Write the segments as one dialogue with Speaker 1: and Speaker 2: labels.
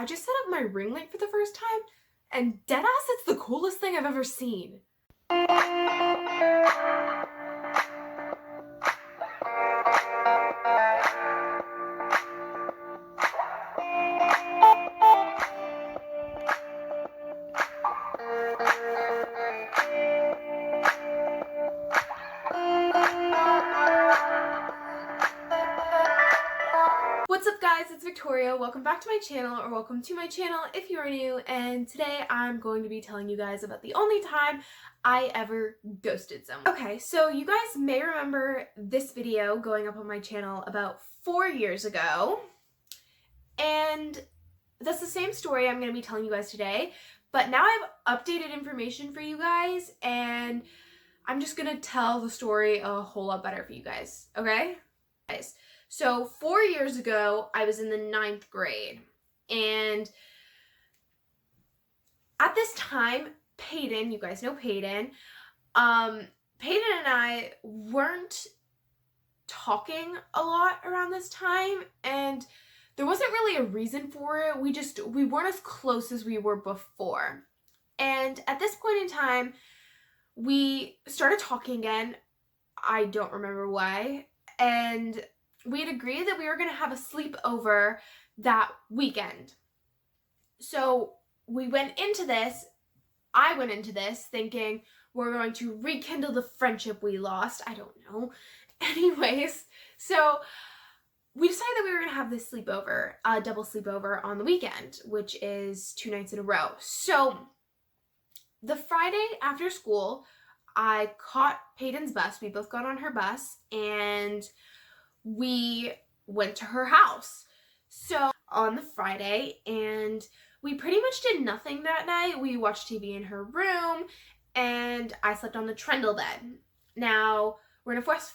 Speaker 1: I just set up my ring light for the first time, and deadass, it's the coolest thing I've ever seen. What's up guys, it's Victoria. Welcome back to my channel, or welcome to my channel if you are new, and today I'm going to be telling you guys about the only time I ever ghosted someone. Okay, so you guys may remember this video going up on my channel about 4 years ago, and that's the same story I'm going to be telling you guys today, but now I have updated information for you guys, and I'm just going to tell the story a whole lot better for you guys, okay? Guys. So 4 years ago, I was in the 9th grade, and at this time, Peyton, you guys know Peyton, Peyton and I weren't talking a lot around this time, and there wasn't really a reason for it. We weren't as close as we were before. And at this point in time, we started talking again. I don't remember why. And we had agreed that we were going to have a sleepover that weekend. So I went into this thinking we're going to rekindle the friendship we lost. I don't know. Anyways, so we decided that we were going to have this sleepover, a double sleepover on the weekend, which is 2 nights in a row. So the Friday after school, I caught Peyton's bus. We both got on her bus, and we went to her house. So on the Friday, and we pretty much did nothing that night. We watched TV in her room, and I slept on the trundle bed. Now we're gonna fast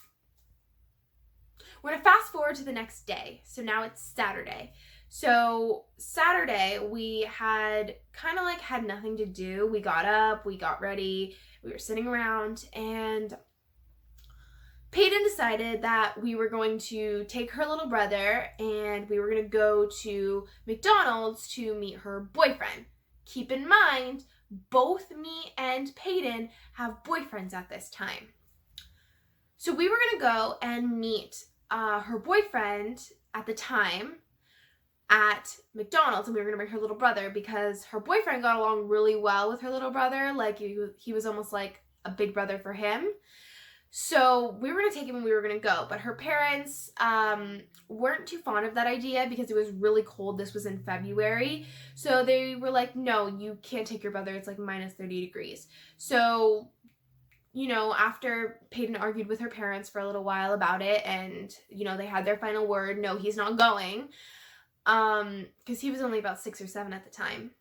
Speaker 1: forward to the next day. So now it's Saturday. So Saturday we had had nothing to do. We got up, we got ready, we were sitting around, and Peyton decided that we were going to take her little brother and we were going to go to McDonald's to meet her boyfriend. Keep in mind, both me and Peyton have boyfriends at this time. So we were going to go and meet her boyfriend at the time at McDonald's, and we were going to bring her little brother because her boyfriend got along really well with her little brother. Like, he was almost like a big brother for him. So we were going to take him and we were going to go, but her parents weren't too fond of that idea because it was really cold. This was in February. So they were like, no, you can't take your brother. It's like minus 30 degrees. So, you know, after Peyton argued with her parents for a little while about it, and, you know, they had their final word, no, he's not going, because he was only about 6 or 7 at the time.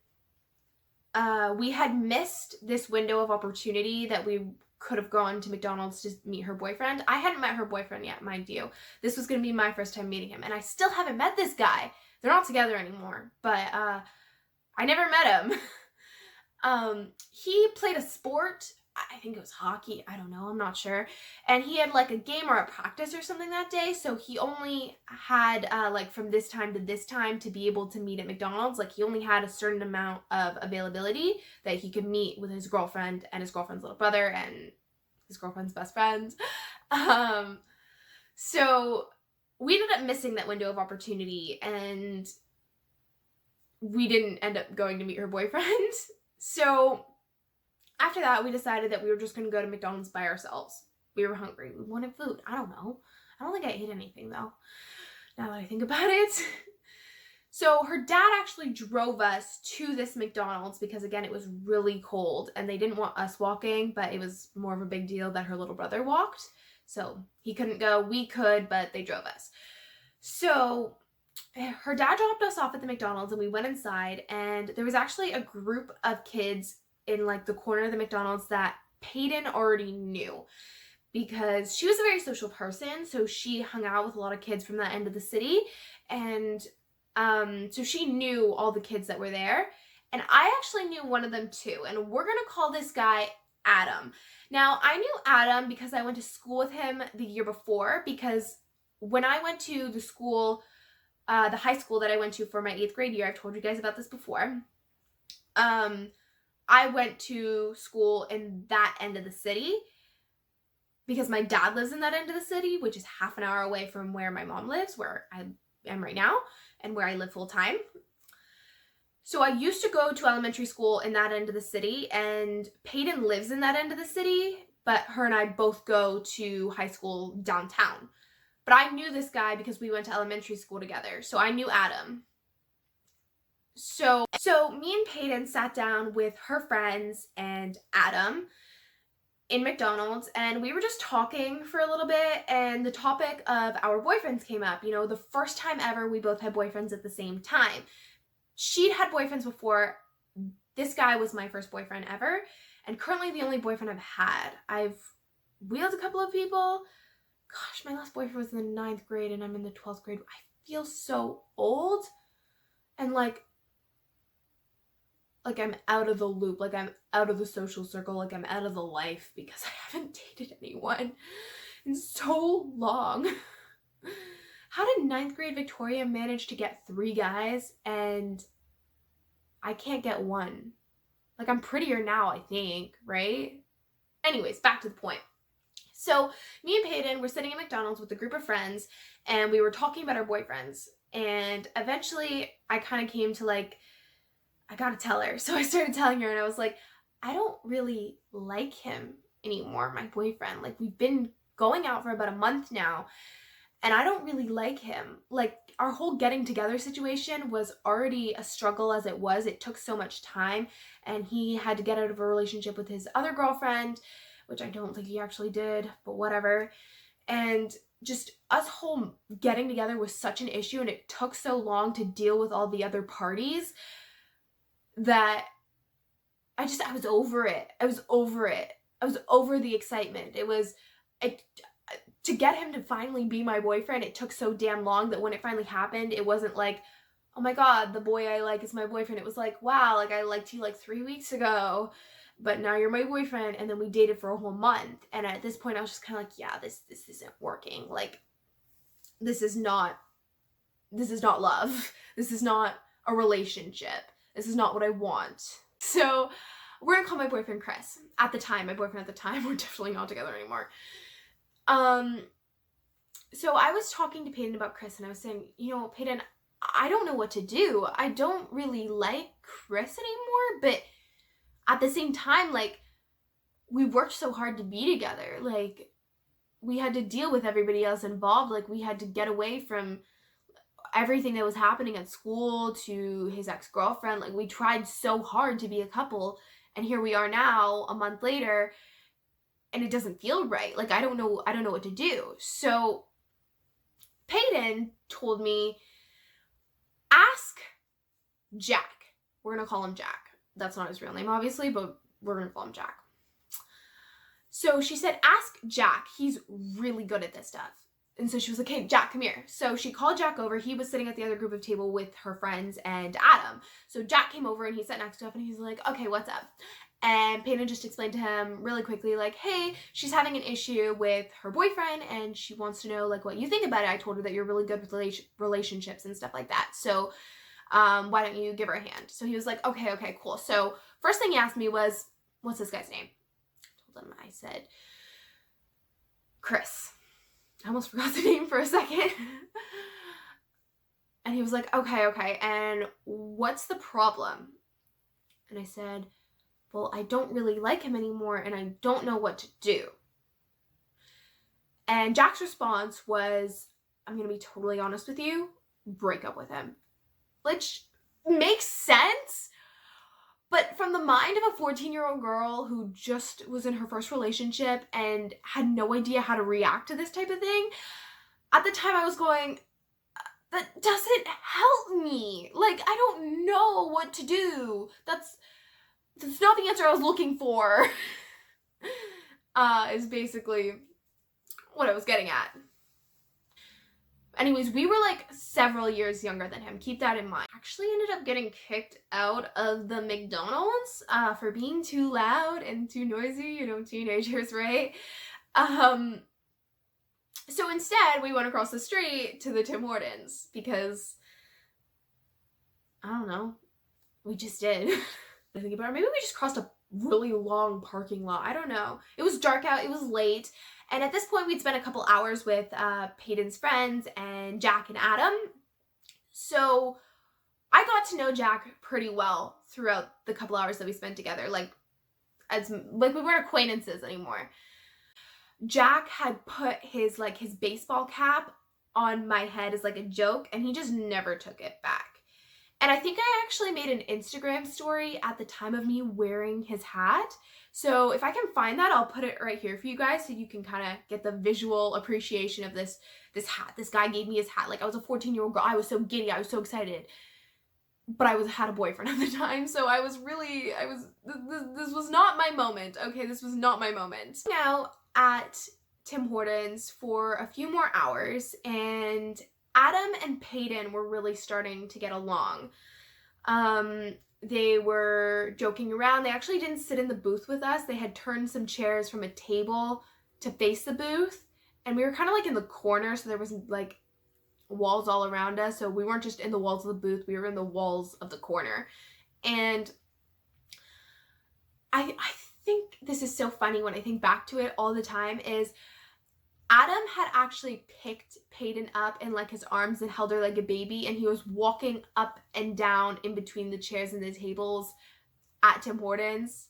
Speaker 1: We had missed this window of opportunity that we could have gone to McDonald's to meet her boyfriend. I hadn't met her boyfriend yet, mind you. This was going to be my first time meeting him, and I still haven't met this guy. They're not together anymore, but I never met him. He played a sport. I think it was hockey. I don't know. I'm not sure. And he had like a game or a practice or something that day, so he only had like from this time to this time to be able to meet at McDonald's. Like, he only had a certain amount of availability that he could meet with his girlfriend and his girlfriend's little brother and his girlfriend's best friend. So we ended up missing that window of opportunity, and we didn't end up going to meet her boyfriend. So after that, we decided that we were just going to go to McDonald's by ourselves. We were hungry. We wanted food. I don't know. I don't think I ate anything, though, now that I think about it. So her dad actually drove us to this McDonald's because, again, it was really cold, and they didn't want us walking, but it was more of a big deal that her little brother walked. So he couldn't go. We could, but they drove us. So her dad dropped us off at the McDonald's, and we went inside, and there was actually a group of kids in like the corner of the McDonald's that Peyton already knew because she was a very social person. So she hung out with a lot of kids from that end of the city, and so she knew all the kids that were there, and I actually knew one of them too, and we're gonna call this guy Adam. Now, I knew Adam because I went to school with him the year before, because when I went to the school the high school that I went to for my 8th grade year. I've told you guys about this before. I went to school in that end of the city because my dad lives in that end of the city, which is half an hour away from where my mom lives, where I am right now, and where I live full time. So I used to go to elementary school in that end of the city, and Peyton lives in that end of the city, but her and I both go to high school downtown. But I knew this guy because we went to elementary school together, so I knew Adam. So me and Peyton sat down with her friends and Adam in McDonald's, and we were just talking for a little bit, and the topic of our boyfriends came up. You know, the first time ever we both had boyfriends at the same time. She'd had boyfriends before. This guy was my first boyfriend ever, and currently the only boyfriend I've had. I've wheeled a couple of people. Gosh, my last boyfriend was in the 9th grade, and I'm in the 12th grade. I feel so old, and like I'm out of the loop, like I'm out of the social circle, like I'm out of the life because I haven't dated anyone in so long. How did 9th grade Victoria manage to get 3 guys and I can't get one? Like, I'm prettier now, I think, right? Anyways, back to the point. So me and Peyton were sitting at McDonald's with a group of friends, and we were talking about our boyfriends, and eventually I kind of came to like, I gotta tell her. So I started telling her, and I was like, I don't really like him anymore, my boyfriend. Like, we've been going out for about a month now, and I don't really like him. Like, our whole getting together situation was already a struggle as it was. It took so much time, and he had to get out of a relationship with his other girlfriend, which I don't think he actually did, but whatever. And just us whole getting together was such an issue, and it took so long to deal with all the other parties that I was over it. I was over it. I was over the excitement. To get him to finally be my boyfriend, it took so damn long that when it finally happened, it wasn't like, oh my god, the boy I like is my boyfriend. It was like, wow, like I liked you like 3 weeks ago, but now you're my boyfriend. And then we dated for a whole month. And at this point I was just kind of like, yeah, this isn't working. Like, this is not love. This is not a relationship. This is not what I want. So we're gonna call my boyfriend Chris. At the time, my boyfriend at the time, we're definitely not together anymore. So I was talking to Peyton about Chris, and I was saying, you know, Peyton, I don't know what to do. I don't really like Chris anymore, but at the same time, like, we worked so hard to be together. Like, we had to deal with everybody else involved. Like, we had to get away from everything that was happening at school to his ex-girlfriend. Like, we tried so hard to be a couple, and here we are now a month later, and it doesn't feel right. Like, I don't know what to do. So Peyton told me, ask Jack. We're gonna call him Jack. That's not his real name, obviously, but we're gonna call him Jack. So she said, ask Jack. He's really good at this stuff. And so she was like, hey, Jack, come here. So she called Jack over. He was sitting at the other group of table with her friends and Adam. So Jack came over, and he sat next to us, and he's like, okay, what's up? And Peyton just explained to him really quickly, like, hey, she's having an issue with her boyfriend, and she wants to know, like, what you think about it. I told her that you're really good with relationships and stuff like that. So why don't you give her a hand? So he was like, okay, cool. So first thing he asked me was, what's this guy's name? I told him, I said, Chris. I almost forgot the name for a second. And he was like, okay, and what's the problem? And I said, well, I don't really like him anymore, and I don't know what to do. And Jack's response was, I'm gonna be totally honest with you, break up with him. Which makes sense, but from the mind of a 14-year-old girl who just was in her first relationship and had no idea how to react to this type of thing, at the time I was going, that doesn't help me. Like, I don't know what to do. That's not the answer I was looking for. Is basically what I was getting at. Anyways, we were like several years younger than him. Keep that in mind. Actually ended up getting kicked out of the McDonald's for being too loud and too noisy. You know, teenagers, right? So instead, we went across the street to the Tim Hortons because, I don't know, we just did. I think about it, maybe we just crossed a really long parking lot. I don't know. It was dark out, it was late, and at this point we'd spent a couple hours with Peyton's friends and Jack and Adam. So I got to know Jack pretty well throughout the couple hours that we spent together. Like we weren't acquaintances anymore. Jack had put his baseball cap on my head as like a joke, and he just never took it back. And I think I actually made an Instagram story at the time of me wearing his hat. So if I can find that, I'll put it right here for you guys so you can kind of get the visual appreciation of this hat. This guy gave me his hat. Like, I was a 14-year-old girl. I was so giddy. I was so excited. But I had a boyfriend at the time, so this was not my moment. Okay, this was not my moment. Now at Tim Hortons for a few more hours, and Adam and Peyton were really starting to get along. They were joking around. They actually didn't sit in the booth with us. They had turned some chairs from a table to face the booth, and we were kind of like in the corner, so there was like walls all around us. So we weren't just in the walls of the booth, we were in the walls of the corner. And I think this is so funny when I think back to it all the time, is Adam had actually picked Peyton up in like his arms and held her like a baby, and he was walking up and down in between the chairs and the tables at Tim Hortons.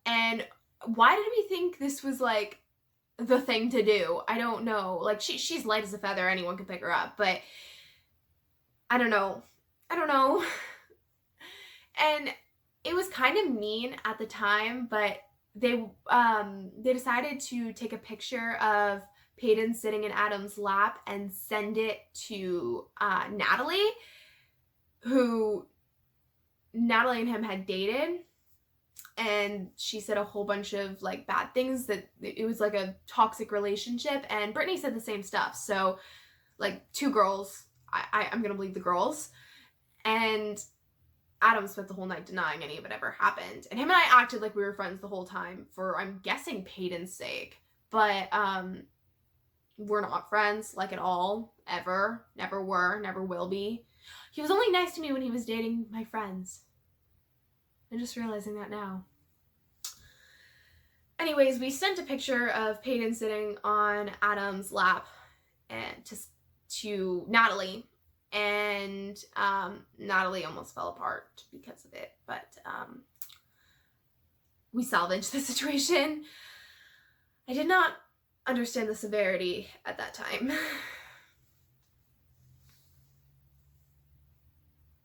Speaker 1: And why did we think this was like the thing to do? I don't know. Like, she's light as a feather, anyone can pick her up, but I don't know. And it was kind of mean at the time, but they decided to take a picture of Peyton sitting in Adam's lap and send it to Natalie, who Natalie and him had dated. And she said a whole bunch of like bad things, that it was like a toxic relationship, and Brittany said the same stuff. So like, two girls, I'm gonna believe the girls. And Adam spent the whole night denying any of it ever happened. And him and I acted like we were friends the whole time for, I'm guessing, Peyton's sake. But we're not friends, like, at all, ever. Never were, never will be. He was only nice to me when he was dating my friends. I'm just realizing that now. Anyways, we sent a picture of Peyton sitting on Adam's lap and to Natalie. And Natalie almost fell apart because of it, but we salvaged the situation. I did not understand the severity at that time.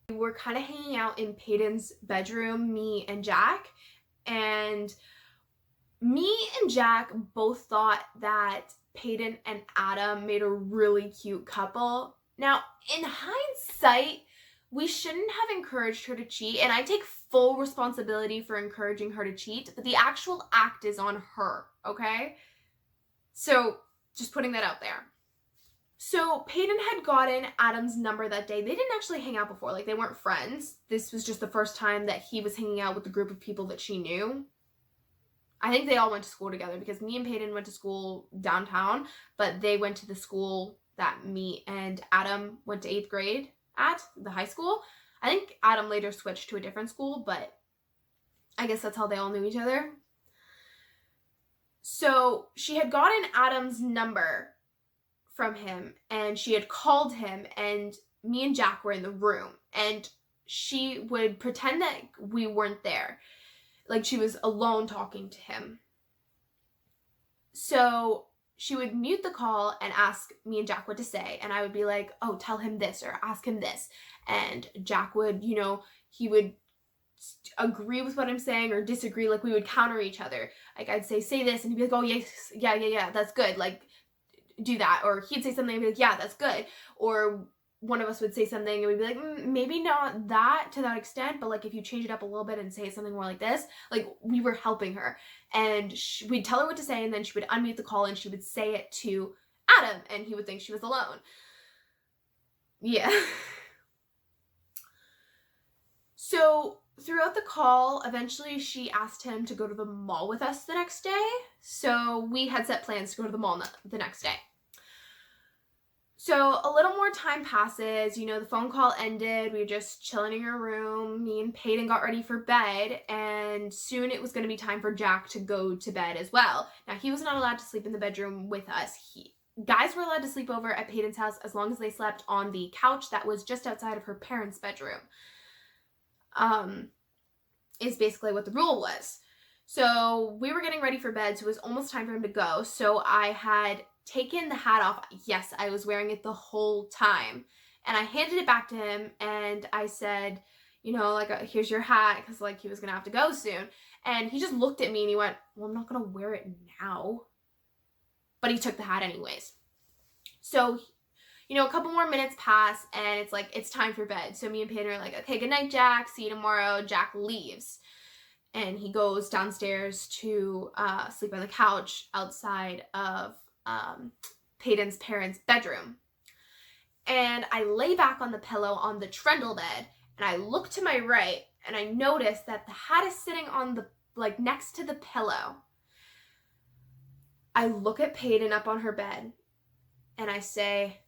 Speaker 1: We were kind of hanging out in Peyton's bedroom, me and Jack, and me and Jack both thought that Peyton and Adam made a really cute couple. Now, in hindsight, we shouldn't have encouraged her to cheat, and I take full responsibility for encouraging her to cheat, but the actual act is on her, okay? So, just putting that out there. So, Peyton had gotten Adam's number that day. They didn't actually hang out before, like, they weren't friends. This was just the first time that he was hanging out with the group of people that she knew. I think they all went to school together, because me and Peyton went to school downtown, but they went to the school that me and Adam went to 8th grade at, the high school. I think Adam later switched to a different school, but I guess that's how they all knew each other. So she had gotten Adam's number from him, and she had called him, and me and Jack were in the room, and she would pretend that we weren't there. Like, she was alone talking to him. So she would mute the call and ask me and Jack what to say. And I would be like, oh, tell him this or ask him this. And Jack would, he would agree with what I'm saying or disagree. Like, we would counter each other. Like, I'd say this, and he'd be like, oh, yes, yeah, that's good. Like, do that. Or he'd say something and be like, yeah, that's good. Or one of us would say something and we'd be like, maybe not that to that extent, but like, if you change it up a little bit and say something more like this, like, we were helping her. And we'd tell her what to say, and then she would unmute the call and she would say it to Adam, and he would think she was alone. Yeah. So throughout the call, eventually she asked him to go to the mall with us the next day. So we had set plans to go to the mall the next day. So a little more time passes, the phone call ended. We were just chilling in your room. Me and Peyton got ready for bed, and soon it was going to be time for Jack to go to bed as well. Now, he was not allowed to sleep in the bedroom with us. Guys were allowed to sleep over at Peyton's house as long as they slept on the couch that was just outside of her parents' bedroom. Is basically what the rule was. So we were getting ready for bed, so it was almost time for him to go. So I had taken the hat off. Yes, I was wearing it the whole time. And I handed it back to him, and I said, here's your hat, because, he was going to have to go soon. And he just looked at me, and he went, well, I'm not going to wear it now. But he took the hat anyways. So, a couple more minutes pass, and it's time for bed. So me and Peyton are like, okay, good night, Jack. See you tomorrow. Jack leaves. And he goes downstairs to sleep on the couch outside of Peyton's parents' bedroom. And I lay back on the pillow on the trundle bed, and I look to my right, and I notice that the hat is sitting on the, next to the pillow. I look at Peyton up on her bed, and I say,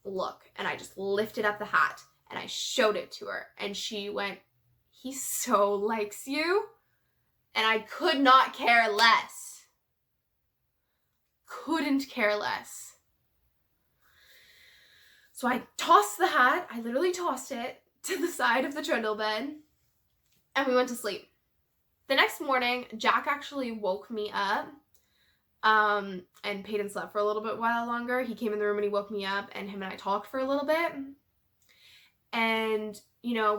Speaker 1: look, and I just lifted up the hat, and I showed it to her, and she went, he so likes you. And I could not care less. Couldn't care less. So I tossed the hat. I literally tossed it to the side of the trundle bed. And we went to sleep. The next morning, Jack actually woke me up. And Peyton slept for a little bit while longer. He came in the room and he woke me up, and him and I talked for a little bit. And,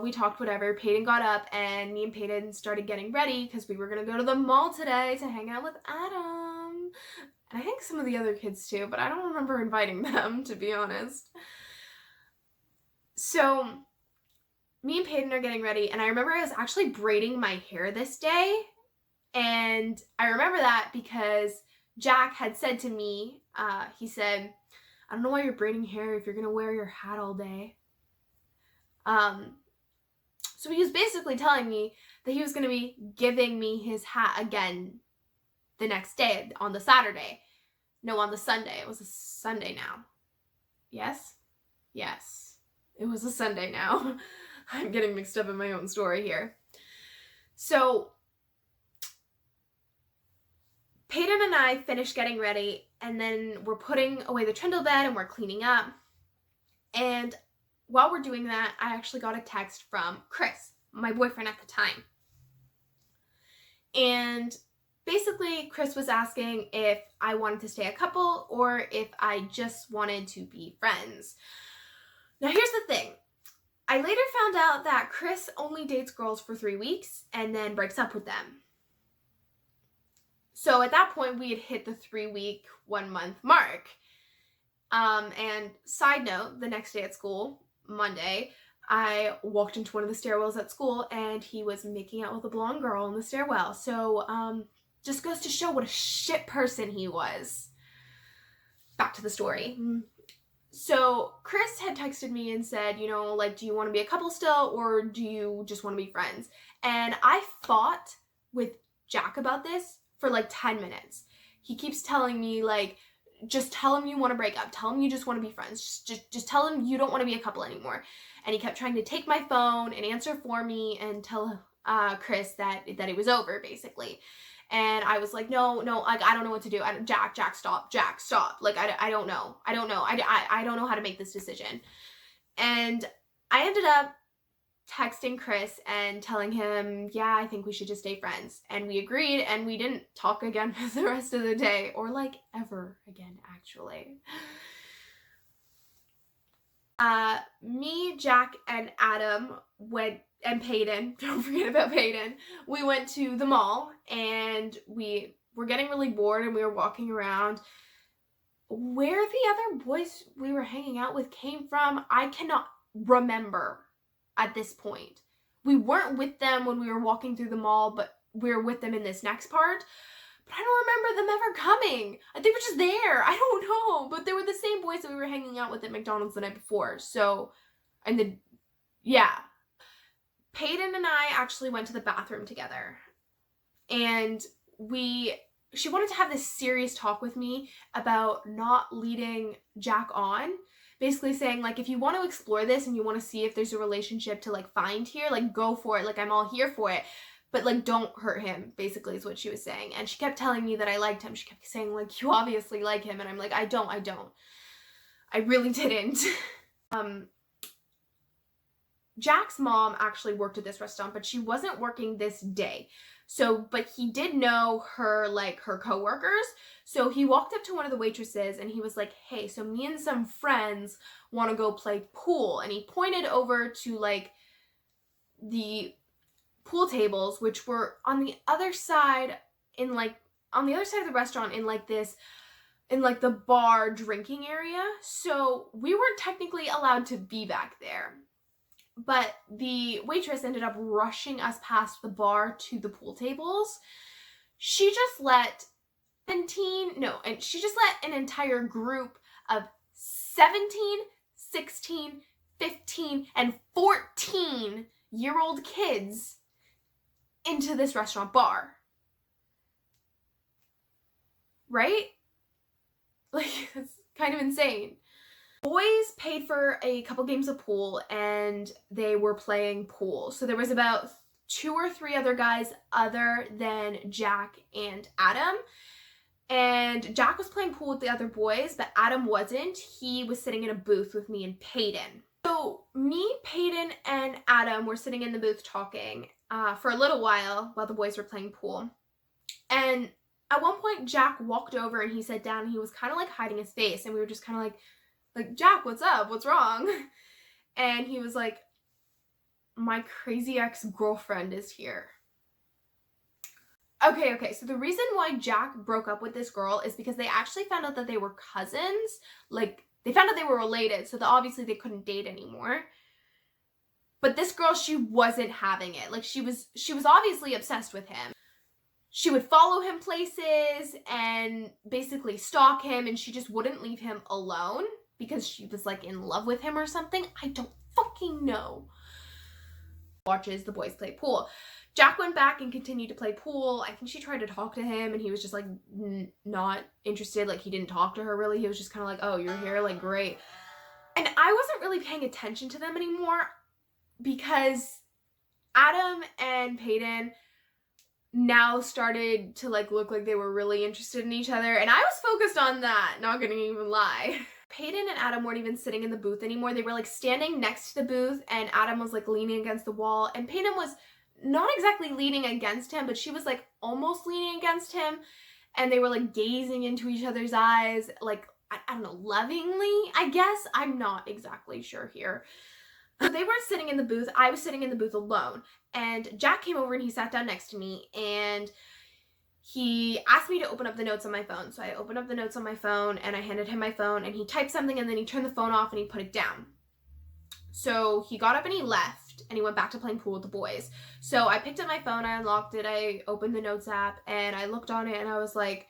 Speaker 1: we talked whatever. Peyton got up, and me and Peyton started getting ready because we were going to go to the mall today to hang out with Adam. And I think some of the other kids too, but I don't remember inviting them, to be honest. So me and Peyton are getting ready, and I remember I was actually braiding my hair this day. And I remember that because Jack had said to me, he said, I don't know why you're braiding hair if you're going to wear your hat all day. So he was basically telling me that he was going to be giving me his hat again the next day, on the Saturday. No, on the Sunday. It was a Sunday now. Yes? Yes. It was a Sunday now. I'm getting mixed up in my own story here. So Peyton and I finished getting ready, and then we're putting away the trundle bed and we're cleaning up. And while we're doing that, I actually got a text from Chris, my boyfriend at the time. And basically, Chris was asking if I wanted to stay a couple or if I just wanted to be friends. Now, here's the thing. I later found out that Chris only dates girls for 3 weeks and then breaks up with them. So at that point, we had hit the 3-week, 1-month mark. And side note, the next day at school, Monday, I walked into one of the stairwells at school, and he was making out with a blonde girl in the stairwell. So, just goes to show what a shit person he was. Back to the story. So Chris had texted me and said, do you want to be a couple still, or do you just want to be friends? And I fought with Jack about this for 10 minutes. He keeps telling me, just tell him you want to break up. Tell him you just want to be friends. Just tell him you don't want to be a couple anymore. And he kept trying to take my phone and answer for me and tell Chris that it was over, basically. And I was like, no, I don't know what to do. Jack, stop. Jack, stop. I don't know. I don't know. I don't know how to make this decision. And I ended up texting Chris and telling him, yeah, I think we should just stay friends. And we agreed, and we didn't talk again for the rest of the day, or ever again, actually. Me, Jack, and Adam and Peyton, don't forget about Peyton, we went to the mall, and we were getting really bored, and we were walking around. Where the other boys we were hanging out with came from, I cannot remember at this point. We weren't with them when we were walking through the mall, but we were with them in this next part. But I don't remember them ever coming. They were just there. I don't know. But they were the same boys that we were hanging out with at McDonald's the night before. So, yeah. Peyton and I actually went to the bathroom together. And she wanted to have this serious talk with me about not leading Jack on. basically saying, like, if you want to explore this and you want to see if there's a relationship to, like, find here, like, go for it. Like, I'm all here for it. But, like, don't hurt him, basically, is what she was saying. And she kept telling me that I liked him. She kept saying, like, you obviously like him. And I'm like, I don't. I really didn't. Jack's mom actually worked at this restaurant, but she wasn't working this day. So, but he did know her, like, her coworkers. So he walked up to one of the waitresses and he was like, hey, so me and some friends want to go play pool. And he pointed over to, like, the pool tables, which were on the other side of the restaurant in, like, this, in, like, the bar drinking area. So we weren't technically allowed to be back there. But the waitress ended up rushing us past the bar to the pool tables. She just let an entire group of 17, 16, 15, and 14-year-old kids into this restaurant bar. Right? Like, it's kind of insane. Boys paid for a couple games of pool and they were playing pool. So there was about 2 or 3 other guys other than Jack and Adam. And Jack was playing pool with the other boys, but Adam wasn't. He was sitting in a booth with me and Peyton. So me, Peyton, and Adam were sitting in the booth talking for a little while the boys were playing pool. And at one point, Jack walked over and he sat down and he was kind of like hiding his face. And we were just kind of like, Jack, what's up? What's wrong? And he was like, my crazy ex-girlfriend is here. Okay, so the reason why Jack broke up with this girl is because they actually found out that they were cousins. Like, they found out they were related, so that obviously they couldn't date anymore. But this girl, she wasn't having it. Like, she was obviously obsessed with him. She would follow him places and basically stalk him, and she just wouldn't leave him alone because she was, like, in love with him or something. I don't fucking know. Watches the boys play pool. Jack went back and continued to play pool. I think she tried to talk to him and he was just, like, not interested. Like, he didn't talk to her really. He was just kind of like, oh, you're here? Like, great. And I wasn't really paying attention to them anymore because Adam and Peyton now started to, like, look like they were really interested in each other. And I was focused on that, not gonna even lie. Peyton and Adam weren't even sitting in the booth anymore. They were, like, standing next to the booth and Adam was, like, leaning against the wall. And Peyton was not exactly leaning against him, but she was, like, almost leaning against him. And they were, like, gazing into each other's eyes, like, I don't know, lovingly, I guess. I'm not exactly sure here. So they weren't sitting in the booth. I was sitting in the booth alone. And Jack came over and he sat down next to me and he asked me to open up the notes on my phone. So I opened up the notes on my phone and I handed him my phone and he typed something and then he turned the phone off and he put it down. So he got up and he left and he went back to playing pool with the boys. So I picked up my phone, I unlocked it, I opened the notes app and I looked on it and I was like,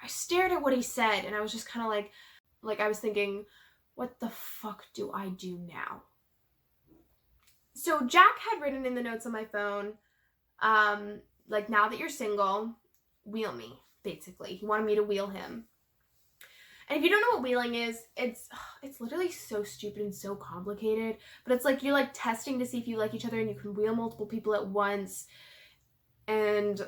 Speaker 1: I stared at what he said and I was just kind of like I was thinking, what the fuck do I do now? So Jack had written in the notes on my phone, like, now that you're single, wheel me, basically. He wanted me to wheel him. And if you don't know what wheeling is, it's literally so stupid and so complicated. But it's like you're, like, testing to see if you like each other and you can wheel multiple people at once. And,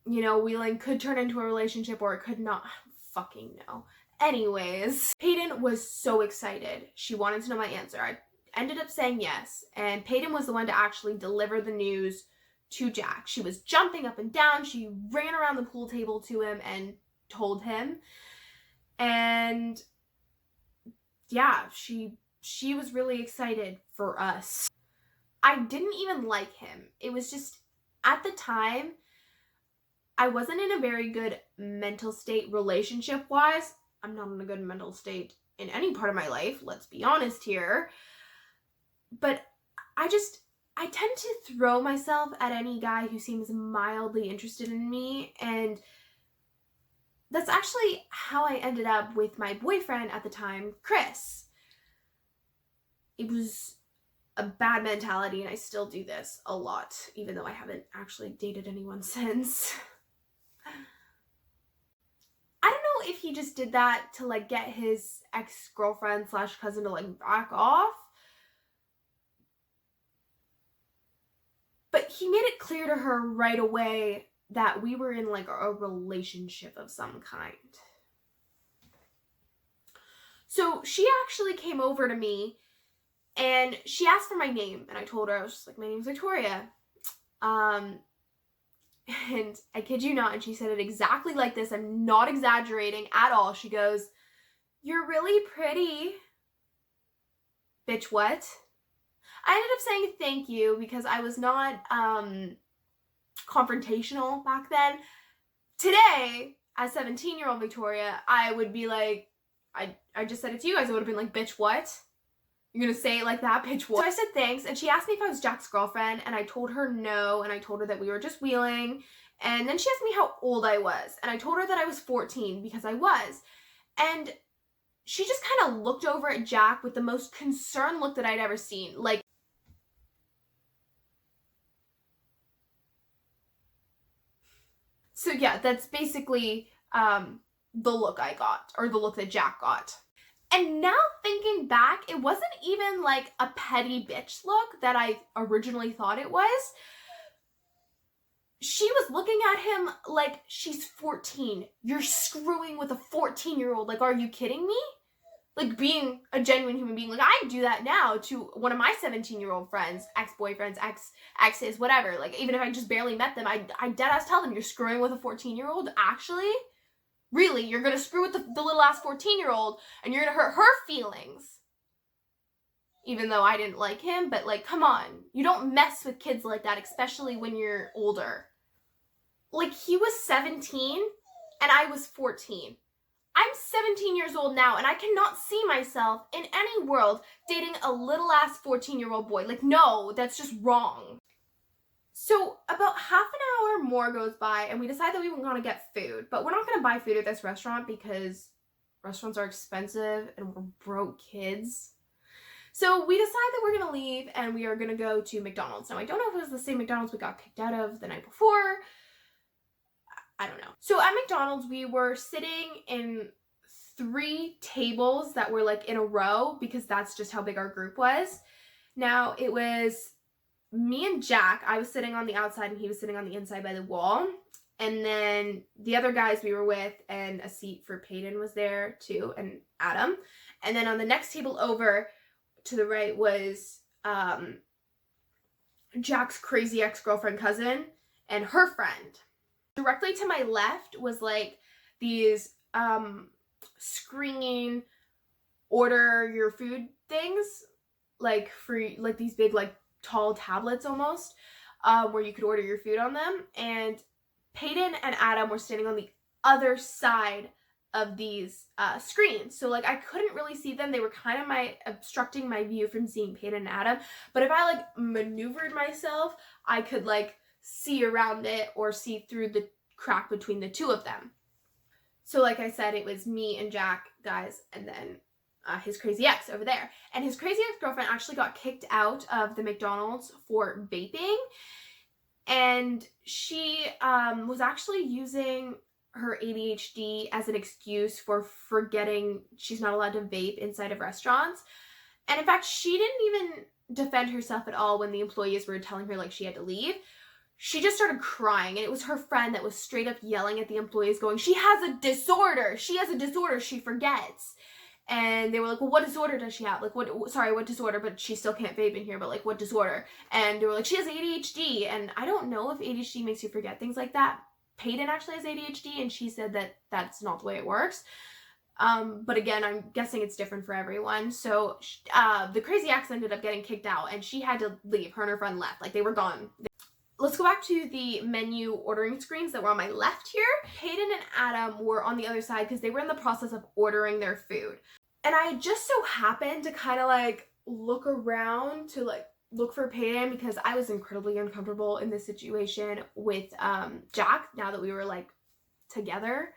Speaker 1: you know, wheeling could turn into a relationship or it could not. Fucking know. Anyways, Peyton was so excited. She wanted to know my answer. I ended up saying yes. And Peyton was the one to actually deliver the news to Jack. She was jumping up and down. She ran around the pool table to him and told him. And yeah, she was really excited for us. I didn't even like him. It was just, at the time, I wasn't in a very good mental state relationship-wise. I'm not in a good mental state in any part of my life, let's be honest here. But I tend to throw myself at any guy who seems mildly interested in me, and that's actually how I ended up with my boyfriend at the time, Chris. It was a bad mentality, and I still do this a lot, even though I haven't actually dated anyone since. I don't if he just did that to like get his ex-girlfriend / cousin to like back off, but he made it clear to her right away that we were in like a relationship of some kind. So she actually came over to me and she asked for my name, and I told her, I was just like, my name's Victoria. And I kid you not, and she said it exactly like this. I'm not exaggerating at all. She goes, "You're really pretty." Bitch, what? I ended up saying thank you because I was not confrontational back then. Today, as 17-year-old Victoria, I would be like, I just said it to you guys. I would have been like, bitch, what? You're gonna say it like that, bitch, what? So I said thanks, and she asked me if I was Jack's girlfriend, and I told her no, and I told her that we were just wheeling, and then she asked me how old I was, and I told her that I was 14, because I was, and she just kind of looked over at Jack with the most concerned look that I'd ever seen, like, so yeah, that's basically, the look I got, or the look that Jack got. And now thinking back, it wasn't even like a petty bitch look that I originally thought it was. She was looking at him like, she's 14. You're screwing with a 14-year-old. Like, are you kidding me? Like, being a genuine human being. Like, I do that now to one of my 17-year-old friends, ex-boyfriends, exes, whatever. Like, even if I just barely met them, I deadass tell them, you're screwing with a 14-year-old? Actually? Really, you're gonna screw with the little ass 14-year-old and you're gonna hurt her feelings. Even though I didn't like him, but like, come on. You don't mess with kids like that, especially when you're older. Like, he was 17 and I was 14. I'm 17 years old now and I cannot see myself in any world dating a little ass 14-year-old boy. Like, no, that's just wrong. So about half an hour more goes by and we decide that we want to get food, but we're not going to buy food at this restaurant because restaurants are expensive and we're broke kids. So we decide that we're going to leave and we are going to go to McDonald's. Now, I don't know if it was the same McDonald's we got kicked out of the night before. I don't know. So at McDonald's, we were sitting in 3 tables that were like in a row because that's just how big our group was. Now, it was me and Jack. I was sitting on the outside and he was sitting on the inside by the wall. And then the other guys we were with, and a seat for Peyton was there too, and Adam. And then on the next table over to the right was Jack's crazy ex-girlfriend cousin and her friend. Directly to my left was like these screening order your food things, like free, like these big like tall tablets almost, where you could order your food on them. And Peyton and Adam were standing on the other side of these screens. So like I couldn't really see them. They were kind of obstructing my view from seeing Peyton and Adam. But if I like maneuvered myself, I could like see around it or see through the crack between the two of them. So like I said, it was me and Jack, guys, and then his crazy ex over there. And his crazy ex-girlfriend actually got kicked out of the McDonald's for vaping. And she was actually using her ADHD as an excuse for forgetting she's not allowed to vape inside of restaurants. And in fact, she didn't even defend herself at all when the employees were telling her like she had to leave. She just started crying, and it was her friend that was straight up yelling at the employees going, she has a disorder. She has a disorder. She forgets. And they were like, well, what disorder does she have? Like, what disorder? But she still can't vape in here, but like, what disorder? And they were like, she has ADHD. And I don't know if ADHD makes you forget things like that. Peyton actually has ADHD, and she said that that's not the way it works. But again, I'm guessing it's different for everyone. So the crazy ex ended up getting kicked out, and she had to leave. Her and her friend left. Like, they were gone. Let's go back to the menu ordering screens that were on my left here. Peyton and Adam were on the other side because they were in the process of ordering their food. And I just so happened to kind of like look around to like look for Peyton because I was incredibly uncomfortable in this situation with Jack now that we were like together.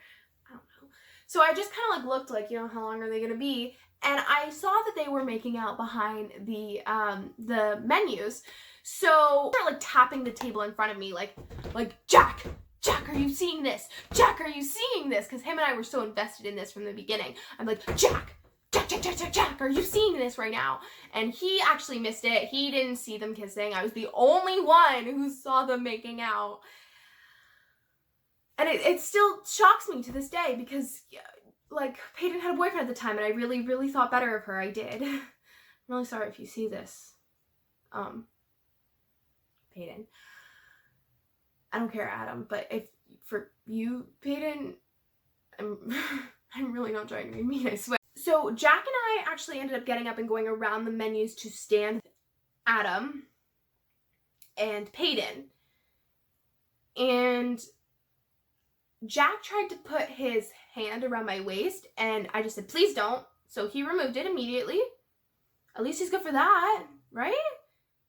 Speaker 1: I don't know. So I just kind of like looked like, you know, how long are they going to be? And I saw that they were making out behind the menus. So they're like tapping the table in front of me like Jack, Jack, are you seeing this? Jack, are you seeing this? Because him and I were so invested in this from the beginning. I'm like, Jack, are you seeing this right now? And he actually missed it. He didn't see them kissing. I was the only one who saw them making out. And it still shocks me to this day because, like, Peyton had a boyfriend at the time and I really, really thought better of her. I did. I'm really sorry if you see this. Peyton. I don't care, Adam, but if for you, Peyton, I'm really not trying to be mean, I swear. So Jack and I actually ended up getting up and going around the menus to stand Adam and Peyton. And Jack tried to put his hand around my waist and I just said, please don't. So he removed it immediately. At least he's good for that, right?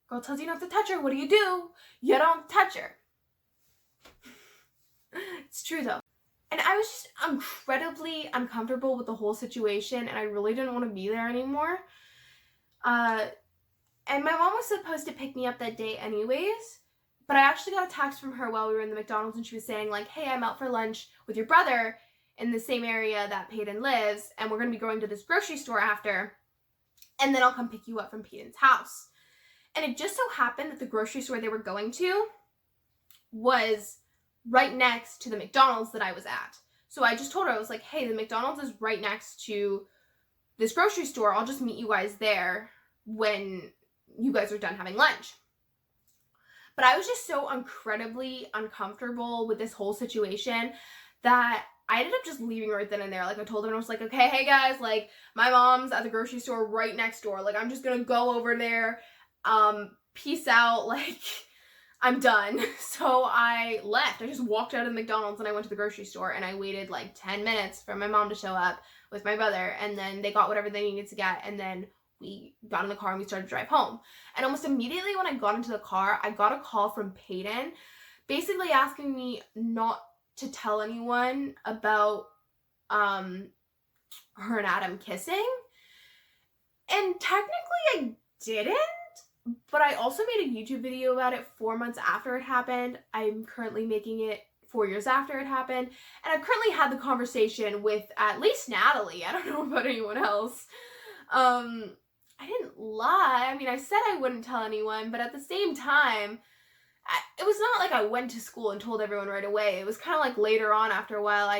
Speaker 1: Girl tells you not to touch her. What do? You don't touch her. It's true though. And I was just incredibly uncomfortable with the whole situation and I really didn't want to be there anymore. And my mom was supposed to pick me up that day anyways, but I actually got a text from her while we were in the McDonald's and she was saying like, hey, I'm out for lunch with your brother in the same area that Peyton lives and we're going to be going to this grocery store after and then I'll come pick you up from Peyton's house. And it just so happened that the grocery store they were going to was right next to the McDonald's that I was at. So I just told her, I was like, hey, the McDonald's is right next to this grocery store. I'll just meet you guys there when you guys are done having lunch. But I was just so incredibly uncomfortable with this whole situation that I ended up just leaving right then and there. Like I told them, I was like, okay, hey guys, like my mom's at the grocery store right next door. Like I'm just gonna go over there. Peace out. Like I'm done. So I left. I just walked out of the McDonald's and I went to the grocery store and I waited like 10 minutes for my mom to show up with my brother and then they got whatever they needed to get and then we got in the car and we started to drive home. And almost immediately when I got into the car, I got a call from Peyton basically asking me not to tell anyone about her and Adam kissing. And technically I didn't. But I also made a YouTube video about it 4 months after it happened. I'm currently making it 4 years after it happened. And I've currently had the conversation with at least Natalie. I don't know about anyone else. I didn't lie. I mean, I said I wouldn't tell anyone, but at the same time, it was not like I went to school and told everyone right away. It was kind of like later on after a while,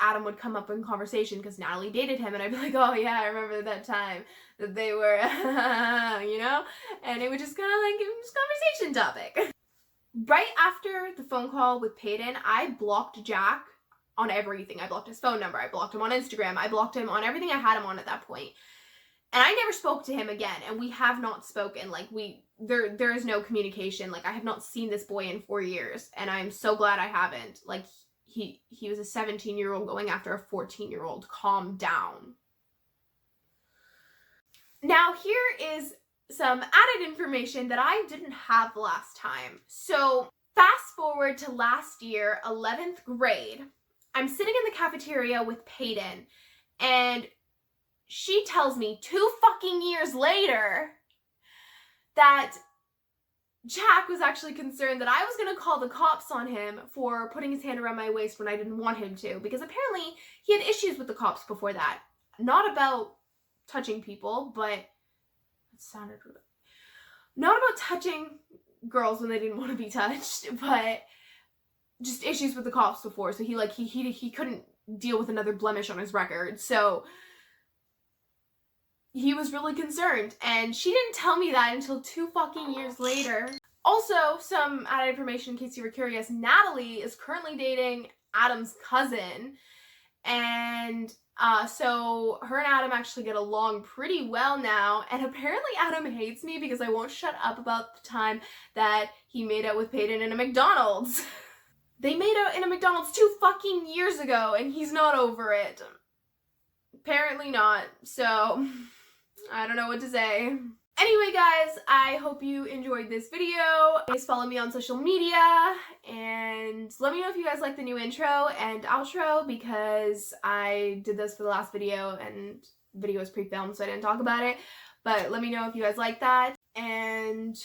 Speaker 1: Adam would come up in conversation because Natalie dated him and I'd be like, oh yeah, I remember that time that they were, you know? And it would just kind of like, it was conversation topic. Right after the phone call with Peyton, I blocked Jack on everything. I blocked his phone number. I blocked him on Instagram. I blocked him on everything I had him on at that point. And I never spoke to him again. And we have not spoken. Like there is no communication. Like I have not seen this boy in 4 years. And I'm so glad I haven't. Like he was a 17-year-old going after a 14-year-old. Calm down. Now here is some added information that I didn't have last time. So fast forward to last year, 11th grade. I'm sitting in the cafeteria with Peyton and she tells me 2 fucking years later that Jack was actually concerned that I was going to call the cops on him for putting his hand around my waist when I didn't want him to, because apparently he had issues with the cops before that. Not about touching people, but it sounded rude. Not about touching girls when they didn't want to be touched, but just issues with the cops before. So he couldn't deal with another blemish on his record. So he was really concerned, and she didn't tell me that until 2 fucking years later. Also, some added information in case you were curious, Natalie is currently dating Adam's cousin, and so her and Adam actually get along pretty well now, and apparently Adam hates me because I won't shut up about the time that he made out with Peyton in a McDonald's. They made out in a McDonald's 2 fucking years ago, and he's not over it. Apparently not, so I don't know what to say. Anyway, guys, I hope you enjoyed this video. Please follow me on social media, and let me know if you guys like the new intro and outro, because I did this for the last video, and the video was pre-filmed, so I didn't talk about it. But let me know if you guys like that, and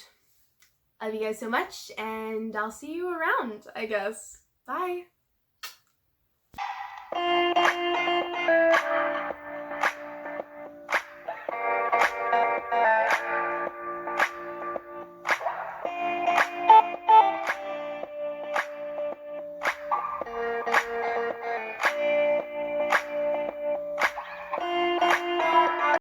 Speaker 1: I love you guys so much, and I'll see you around, I guess. Bye.